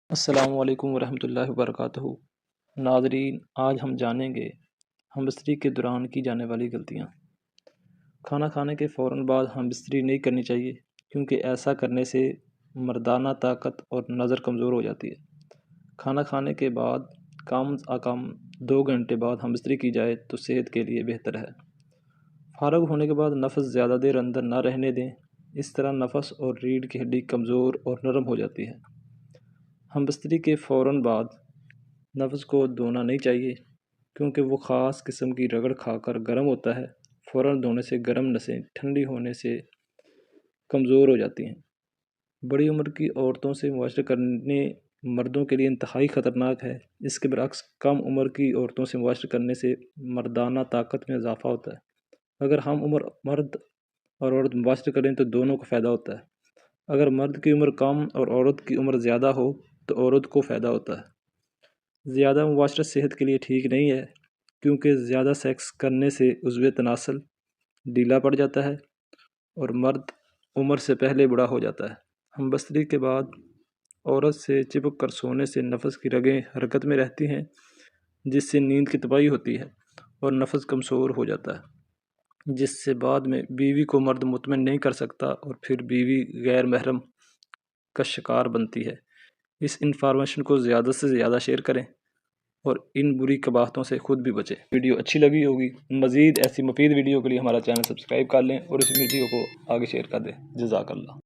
السلام علیکم ورحمۃ اللہ وبرکاتہ۔ ناظرین، آج ہم جانیں گے ہم بستری کے دوران کی جانے والی غلطیاں۔ کھانا کھانے کے فوراً بعد ہم بستری نہیں کرنی چاہیے، کیونکہ ایسا کرنے سے مردانہ طاقت اور نظر کمزور ہو جاتی ہے۔ کھانا کھانے کے بعد کم از کم 2 گھنٹے بعد ہم بستری کی جائے تو صحت کے لیے بہتر ہے۔ فارغ ہونے کے بعد نفس زیادہ دیر اندر نہ رہنے دیں، اس طرح نفس اور ریڑھ کی ہڈی کمزور اور نرم ہو جاتی ہے۔ ہم بستری کے فوراً بعد نفس کو دھونا نہیں چاہیے، کیونکہ وہ خاص قسم کی رگڑ کھا کر گرم ہوتا ہے۔ فوراً دھونے سے گرم نسیں ٹھنڈی ہونے سے کمزور ہو جاتی ہیں۔ بڑی عمر کی عورتوں سے معاشرہ کرنے مردوں کے لیے انتہائی خطرناک ہے۔ اس کے برعکس کم عمر کی عورتوں سے معاشرہ کرنے سے مردانہ طاقت میں اضافہ ہوتا ہے۔ اگر ہم مرد اور عورت معاشرہ کریں تو دونوں کو فائدہ ہوتا ہے۔ اگر مرد کی عمر کم اور عورت کی عمر زیادہ ہو تو عورت کو فائدہ ہوتا ہے۔ زیادہ معاشرت صحت کے لیے ٹھیک نہیں ہے، کیونکہ زیادہ سیکس کرنے سے عضو تناسل ڈھیلا پڑ جاتا ہے اور مرد عمر سے پہلے بوڑھا ہو جاتا ہے۔ ہم بستری کے بعد عورت سے چپک کر سونے سے نفس کی رگیں حرکت میں رہتی ہیں، جس سے نیند کی تباہی ہوتی ہے اور نفس کمزور ہو جاتا ہے، جس سے بعد میں بیوی کو مرد مطمئن نہیں کر سکتا اور پھر بیوی غیر محرم کا شکار بنتی ہے۔ اس انفارمیشن کو زیادہ سے زیادہ شیئر کریں اور ان بری قباحتوں سے خود بھی بچیں۔ ویڈیو اچھی لگی ہوگی، مزید ایسی مفید ویڈیو کے لیے ہمارا چینل سبسکرائب کر لیں اور اس ویڈیو کو آگے شیئر کر دیں۔ جزاک اللہ۔